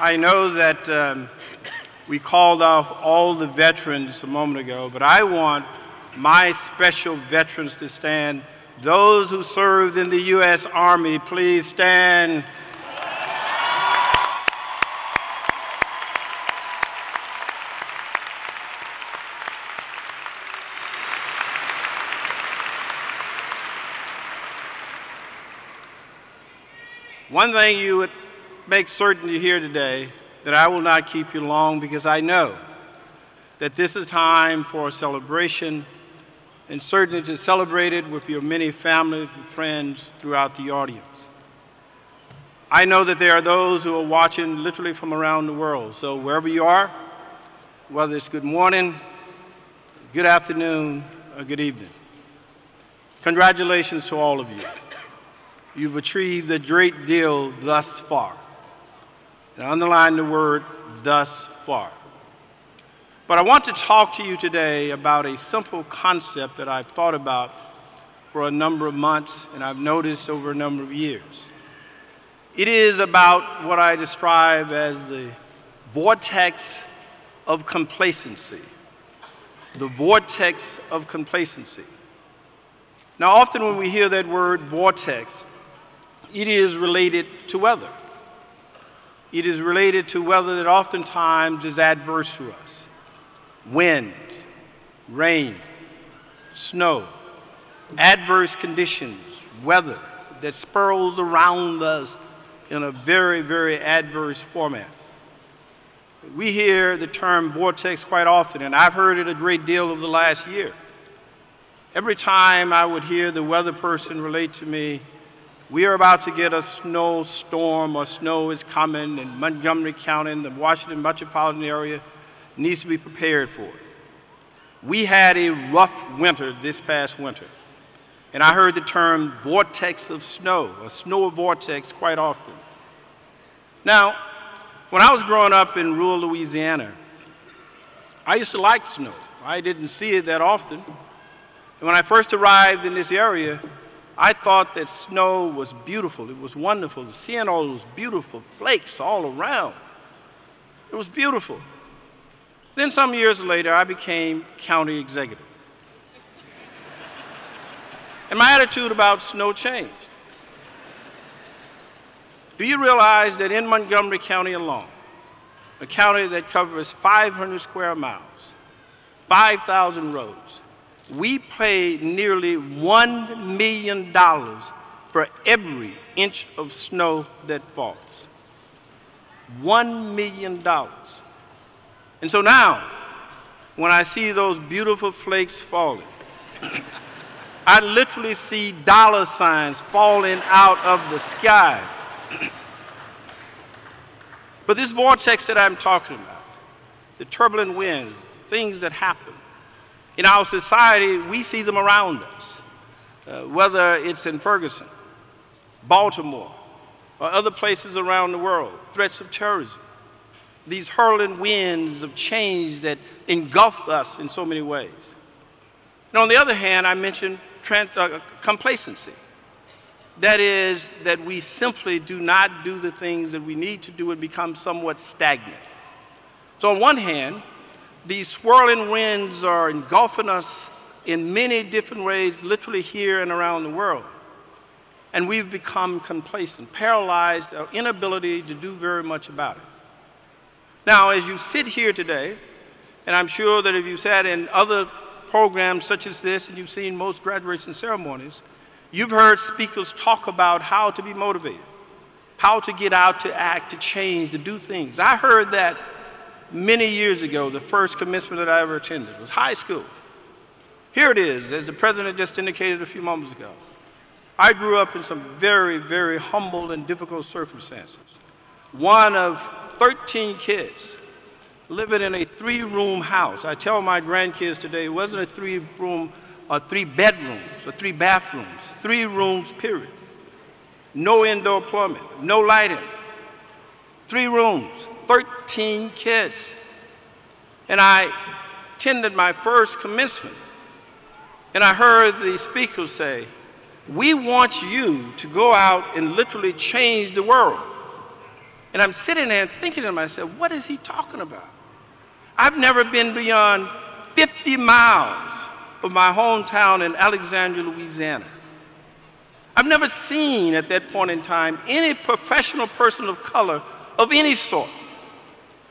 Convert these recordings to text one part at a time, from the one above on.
I know that we called off all the veterans a moment ago, but I want my special veterans to stand. Those who served in the U.S. Army, please stand. One thing you would make certain to hear today, that I will not keep you long, because I know that this is time for a celebration, and certainly to celebrate it with your many family and friends throughout the audience. I know that there are those who are watching literally from around the world, so wherever you are, whether it's good morning, good afternoon, or good evening, congratulations to all of you. You've achieved a great deal thus far. And I underline the word thus far. But I want to talk to you today about a simple concept that I've thought about for a number of months and I've noticed over a number of years. It is about what I describe as the vortex of complacency. The vortex of complacency. Now, often when we hear that word vortex, it is related to weather. It is related to weather that oftentimes is adverse to us. Wind, rain, snow, adverse conditions, weather that swirls around us in a very, very adverse format. We hear the term vortex quite often, and I've heard it a great deal over the last year. Every time I would hear the weather person relate to me, we are about to get a snowstorm, or snow is coming, and Montgomery County and the Washington metropolitan area needs to be prepared for it. We had a rough winter this past winter, and I heard the term vortex of snow, or snow vortex, quite often. Now, when I was growing up in rural Louisiana, I used to like snow. I didn't see it that often. And when I first arrived in this area, I thought that snow was beautiful. It was wonderful. Seeing all those beautiful flakes all around. It was beautiful. Then some years later, I became county executive. And my attitude about snow changed. Do you realize that in Montgomery County alone, a county that covers 500 square miles, 5,000 roads, we pay nearly $1 million for every inch of snow that falls. $1 million. And so now, when I see those beautiful flakes falling, I literally see dollar signs falling out of the sky. But this vortex that I'm talking about, the turbulent winds, things that happen, in our society, we see them around us, whether it's in Ferguson, Baltimore, or other places around the world, threats of terrorism, these hurling winds of change that engulf us in so many ways. And on the other hand, I mentioned complacency. That is, that we simply do not do the things that we need to do and become somewhat stagnant. So on one hand, these swirling winds are engulfing us in many different ways, literally here and around the world. And we've become complacent, paralyzed, our inability to do very much about it. Now, as you sit here today, and I'm sure that if you sat in other programs such as this, and you've seen most graduation ceremonies, you've heard speakers talk about how to be motivated, how to get out, to act, to change, to do things. I heard that many years ago. The first commencement that I ever attended was high school. Here it is, as the president just indicated a few moments ago. I grew up in some very, very humble and difficult circumstances. One of 13 kids living in a 3-room house. I tell my grandkids today, it wasn't a 3-room or 3 bedrooms or 3 bathrooms, 3 rooms, period. No indoor plumbing, no lighting. 3 rooms, 13 kids. And I attended my first commencement. And I heard the speaker say, we want you to go out and literally change the world. And I'm sitting there thinking to myself, what is he talking about? I've never been beyond 50 miles of my hometown in Alexandria, Louisiana. I've never seen at that point in time any professional person of color of any sort.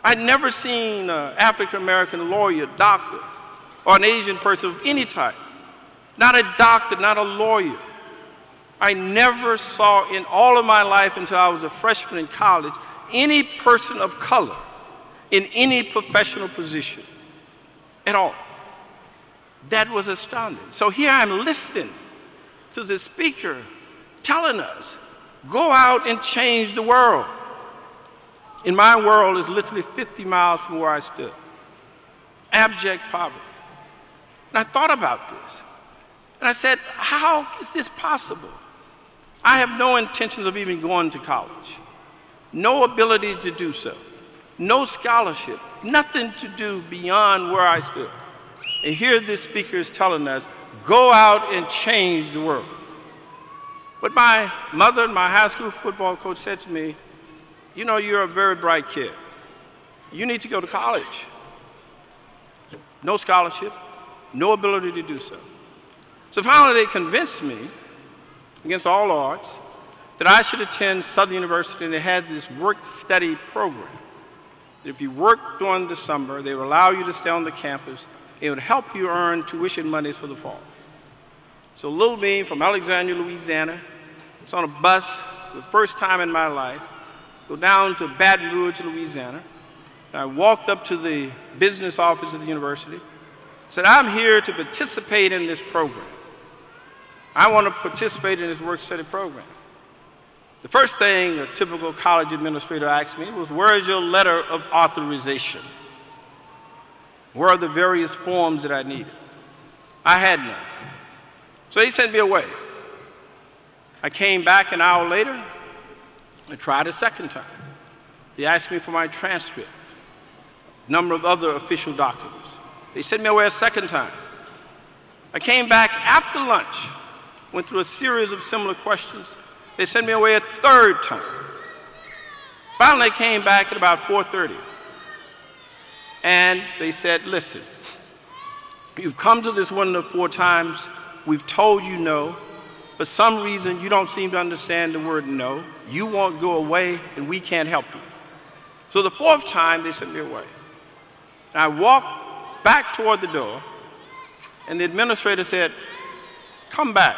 I'd never seen an African-American lawyer, doctor, or an Asian person of any type. Not a doctor, not a lawyer. I never saw in all of my life until I was a freshman in college any person of color in any professional position at all. That was astounding. So here I'm listening to the speaker telling us, go out and change the world. In my world is literally 50 miles from where I stood. Abject poverty. And I thought about this. And I said, how is this possible? I have no intentions of even going to college. No ability to do so. No scholarship. Nothing to do beyond where I stood. And here this speaker is telling us, go out and change the world. But my mother, my high school football coach, said to me, you know, you're a very bright kid. You need to go to college. No scholarship, no ability to do so. So finally they convinced me, against all odds, that I should attend Southern University, and they had this work-study program. If you worked during the summer, they would allow you to stay on the campus. It would help you earn tuition monies for the fall. So little me from Alexandria, Louisiana, was on a bus for the first time in my life, go down to Baton Rouge, Louisiana. And I walked up to the business office of the university, said, I'm here to participate in this program. I want to participate in this work-study program. The first thing a typical college administrator asked me was, where is your letter of authorization? Where are the various forms that I needed? I had none. So they sent me away. I came back an hour later. I tried a second time. They asked me for my transcript, a number of other official documents. They sent me away a second time. I came back after lunch, went through a series of similar questions. They sent me away a third time. Finally, I came back at about 4:30. And they said, listen, you've come to this window 4 times. We've told you no. For some reason, you don't seem to understand the word no. You won't go away, and we can't help you. So the 4th time, they sent me away. And I walked back toward the door, and the administrator said, come back.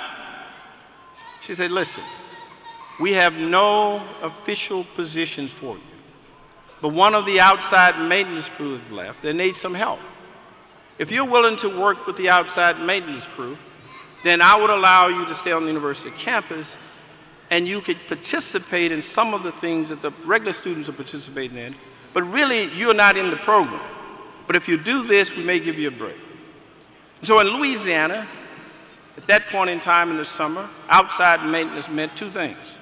She said, listen, we have no official positions for you, but one of the outside maintenance crew has left. They need some help. If you're willing to work with the outside maintenance crew, then I would allow you to stay on the university campus, and you could participate in some of the things that the regular students are participating in, but really you're not in the program. But if you do this, we may give you a break. And so in Louisiana, at that point in time in the summer, outside maintenance meant 2 things.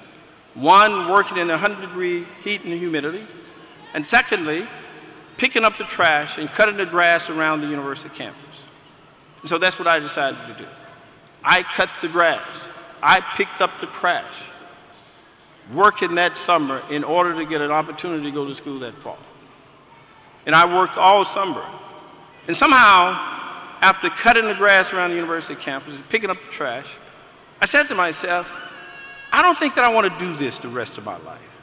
One, working in 100-degree heat and humidity, and secondly, picking up the trash and cutting the grass around the university campus. And so that's what I decided to do. I cut the grass. I picked up the trash, working that summer in order to get an opportunity to go to school that fall. And I worked all summer. And somehow, after cutting the grass around the university campus and picking up the trash, I said to myself, I don't think that I want to do this the rest of my life.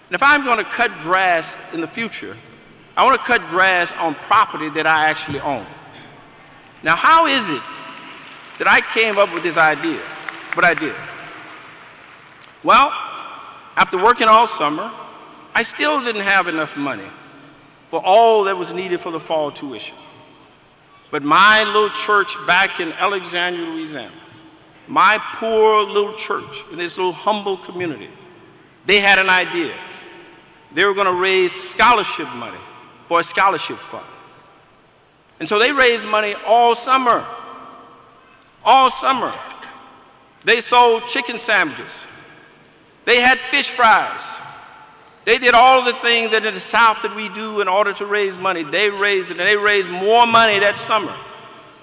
And if I'm going to cut grass in the future, I want to cut grass on property that I actually own. Now, how is it that I came up with this idea, what I did? Well, after working all summer, I still didn't have enough money for all that was needed for the fall tuition. But my little church back in Alexandria, Louisiana, my poor little church in this little humble community, they had an idea. They were going to raise scholarship money for a scholarship fund. And so they raised money all summer. All summer. They sold chicken sandwiches. They had fish fries. They did all the things that in the South that we do in order to raise money. They raised it, and they raised more money that summer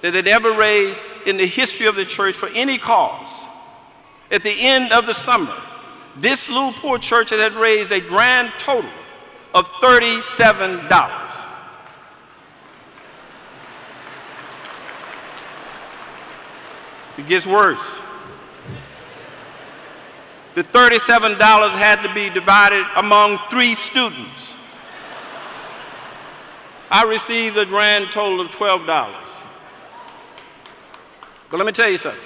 than they'd ever raised in the history of the church for any cause. At the end of the summer, This little poor church had raised a grand total of $37. It gets worse. The $37 had to be divided among 3 students. I received a grand total of $12. But let me tell you something.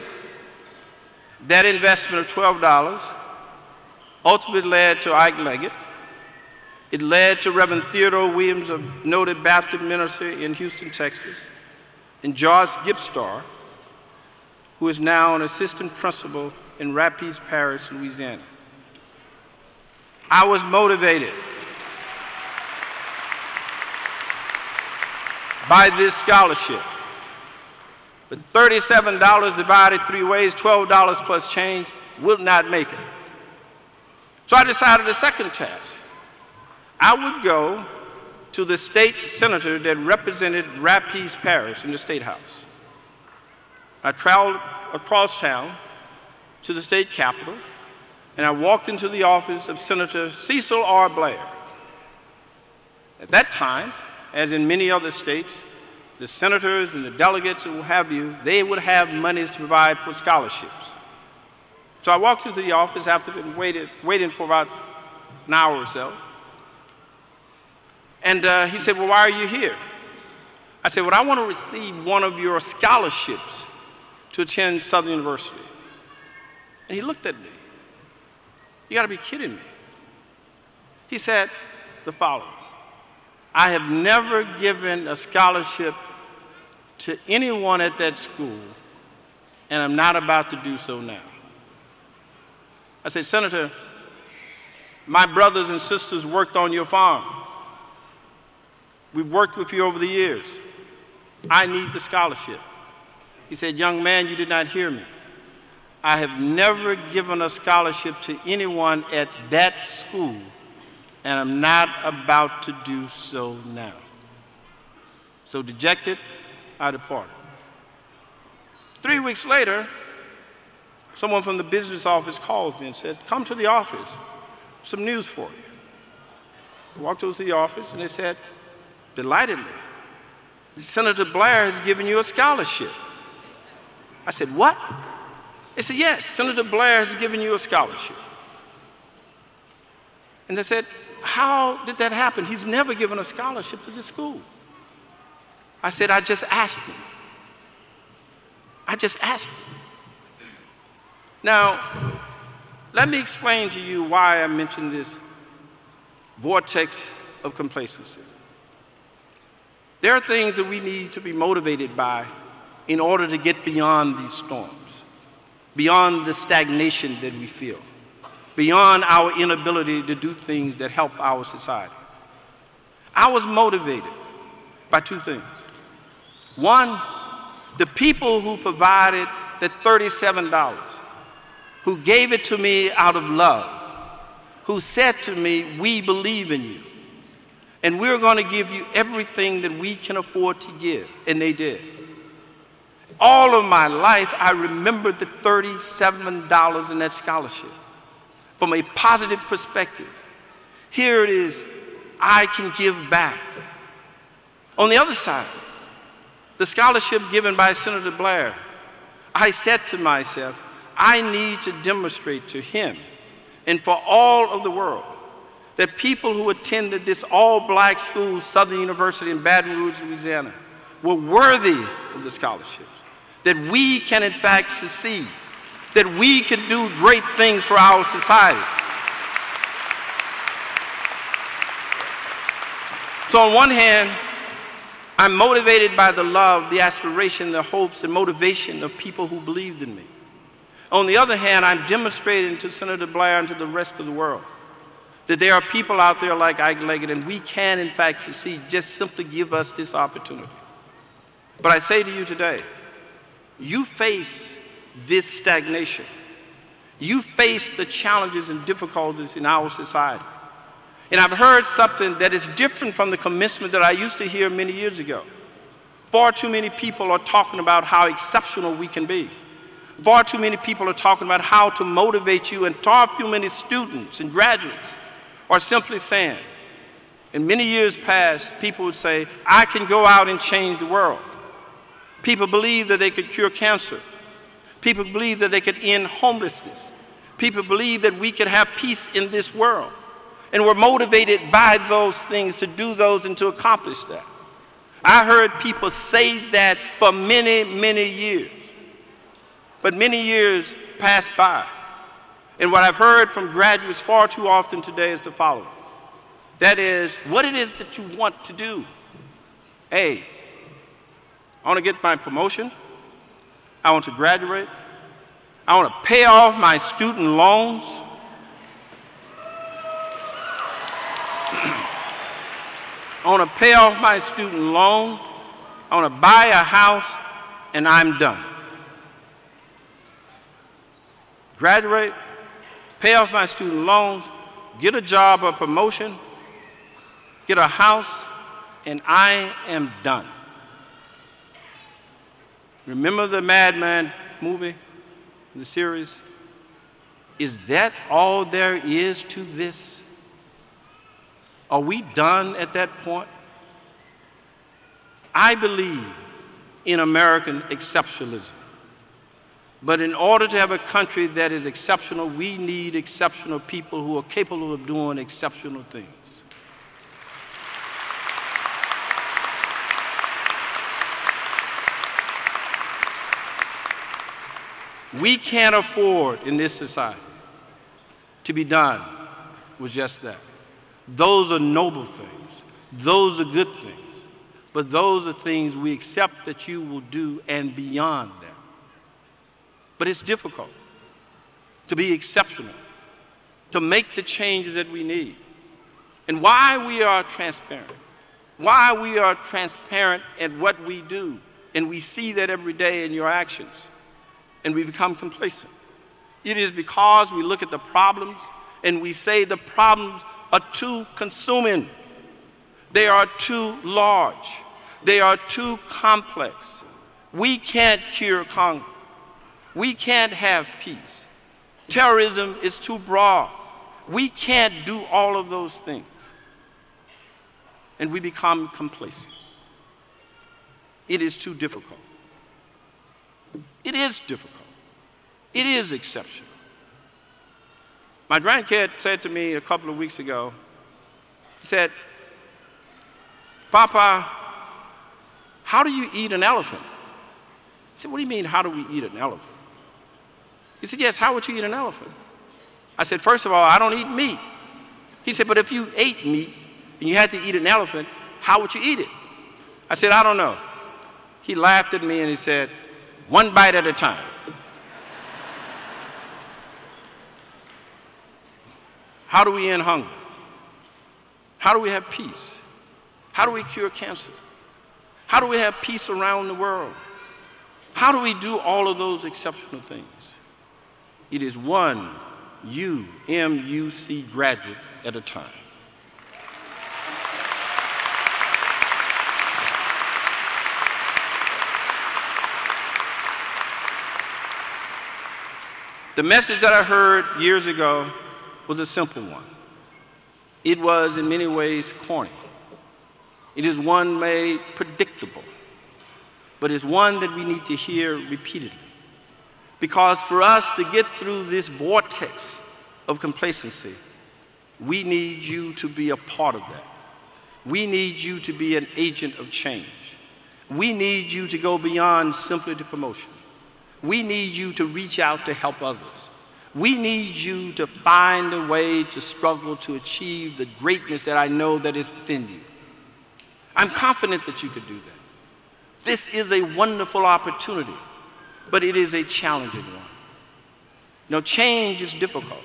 That investment of $12 ultimately led to Ike Leggett. It led to Reverend Theodore Williams, a noted Baptist minister in Houston, Texas, and George Gipstar, who is now an assistant principal in Rapides Parish, Louisiana. I was motivated by this scholarship. But $37 divided 3 ways, $12 plus change, will not make it. So I decided a second task. I would go to the state senator that represented Rapides Parish in the State House. I traveled across town to the state capitol, and I walked into the office of Senator Cecil R. Blair. At that time, as in many other states, the senators and the delegates and what have you, they would have monies to provide for scholarships. So I walked into the office after being waiting for about an hour or so. And he said, well, why are you here? I said, well, I want to receive one of your scholarships to attend Southern University. And he looked at me. You got to be kidding me. He said the following: I have never given a scholarship to anyone at that school, and I'm not about to do so now. I said, Senator, my brothers and sisters worked on your farm. We've worked with you over the years. I need the scholarship. He said, young man, you did not hear me. I have never given a scholarship to anyone at that school, and I'm not about to do so now. So dejected, I departed. 3 weeks later, someone from the business office called me and said, come to the office, some news for you. I walked over to the office and they said, delightedly, Senator Blair has given you a scholarship. I said, what? They said, yes, Senator Blair has given you a scholarship. And they said, how did that happen? He's never given a scholarship to this school. I said, I just asked him. I just asked him. Now, let me explain to you why I mentioned this vortex of complacency. There are things that we need to be motivated by in order to get beyond these storms, beyond the stagnation that we feel, beyond our inability to do things that help our society. I was motivated by 2 things. One, the people who provided the $37, who gave it to me out of love, who said to me, we believe in you, and we're going to give you everything that we can afford to give, and they did. All of my life, I remembered the $37 in that scholarship from a positive perspective. Here it is, I can give back. On the other side, the scholarship given by Senator Blair, I said to myself, I need to demonstrate to him and for all of the world that people who attended this all-black school, Southern University in Baton Rouge, Louisiana, were worthy of the scholarships, that we can in fact succeed, that we can do great things for our society. So on one hand, I'm motivated by the love, the aspiration, the hopes, and motivation of people who believed in me. On the other hand, I'm demonstrating to Senator Blair and to the rest of the world that there are people out there like Ike Leggett, and we can in fact succeed. Just simply give us this opportunity. But I say to you today, you face this stagnation. You face the challenges and difficulties in our society. And I've heard something that is different from the commencement that I used to hear many years ago. Far too many people are talking about how exceptional we can be. Far too many people are talking about how to motivate you, and far too many students and graduates are simply saying, in many years past, people would say, I can go out and change the world. People believe that they could cure cancer. People believe that they could end homelessness. People believe that we could have peace in this world. And we're motivated by those things to do those and to accomplish that. I heard people say that for many, many years. But many years passed by. And what I've heard from graduates far too often today is the following. That is, what it is that you want to do. Hey, I want to get my promotion. I want to graduate. I want to pay off my student loans. I want to pay off my student loans. I want to buy a house, and I'm done. Graduate, pay off my student loans, get a job or promotion, get a house, and I am done. Remember the Madman movie, the series? Is that all there is to this? Are we done at that point? I believe in American exceptionalism. But in order to have a country that is exceptional, we need exceptional people who are capable of doing exceptional things. We can't afford in this society to be done with just that. Those are noble things. Those are good things. But those are things we accept that you will do and beyond that. But it's difficult to be exceptional, to make the changes that we need. And why we are transparent, why we are transparent at what we do, and we see that every day in your actions, and we become complacent. It is because we look at the problems and we say the problems are too consuming. They are too large. They are too complex. We can't cure Congo. We can't have peace. Terrorism is too broad. We can't do all of those things. And we become complacent. It is too difficult. It is difficult. It is exceptional. My grandkid said to me a couple of weeks ago, he said, Papa, how do you eat an elephant? I said, what do you mean, how do we eat an elephant? He said, yes, how would you eat an elephant? I said, first of all, I don't eat meat. He said, but if you ate meat and you had to eat an elephant, how would you eat it? I said, I don't know. He laughed at me and he said, one bite at a time. How do we end hunger? How do we have peace? How do we cure cancer? How do we have peace around the world? How do we do all of those exceptional things? It is one UMUC graduate at a time. The message that I heard years ago was a simple one. It was in many ways corny. It is one made predictable, but it's one that we need to hear repeatedly. Because for us to get through this vortex of complacency, we need you to be a part of that. We need you to be an agent of change. We need you to go beyond simply the promotion. We need you to reach out to help others. We need you to find a way to struggle to achieve the greatness that I know that is within you. I'm confident that you could do that. This is a wonderful opportunity, but it is a challenging one. You know, change is difficult.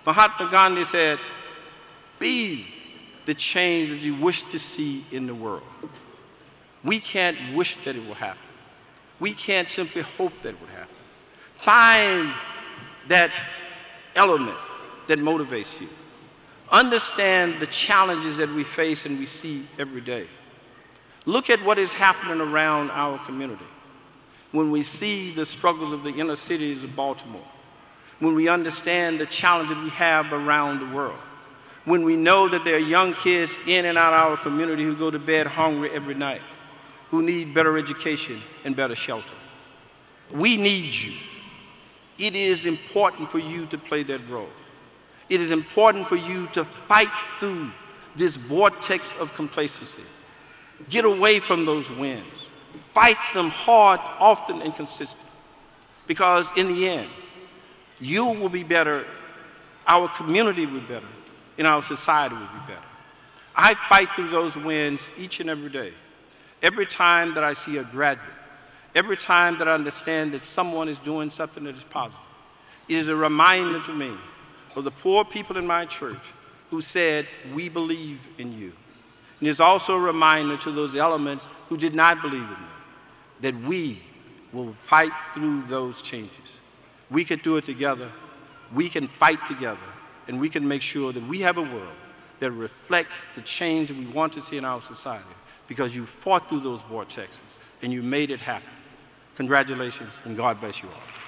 Mahatma Gandhi said, be the change that you wish to see in the world. We can't wish that it will happen. We can't simply hope that it would happen. Find that element that motivates you. Understand the challenges that we face and we see every day. Look at what is happening around our community. when we see the struggles of the inner cities of Baltimore, when we understand the challenges we have around the world, when we know that there are young kids in and out of our community who go to bed hungry every night, who need better education and better shelter. We need you. It is important for you to play that role. It is important for you to fight through this vortex of complacency. Get away from those winds. Fight them hard, often, and consistently. Because in the end, you will be better, our community will be better, and our society will be better. I fight through those winds each and every day. Every time that I see a graduate, every time that I understand that someone is doing something that is positive, it is a reminder to me of the poor people in my church who said, we believe in you. And it's also a reminder to those elements who did not believe in me that we will fight through those changes. We can do it together, we can fight together, and we can make sure that we have a world that reflects the change that we want to see in our society, because you fought through those vortexes and you made it happen. Congratulations, and God bless you all.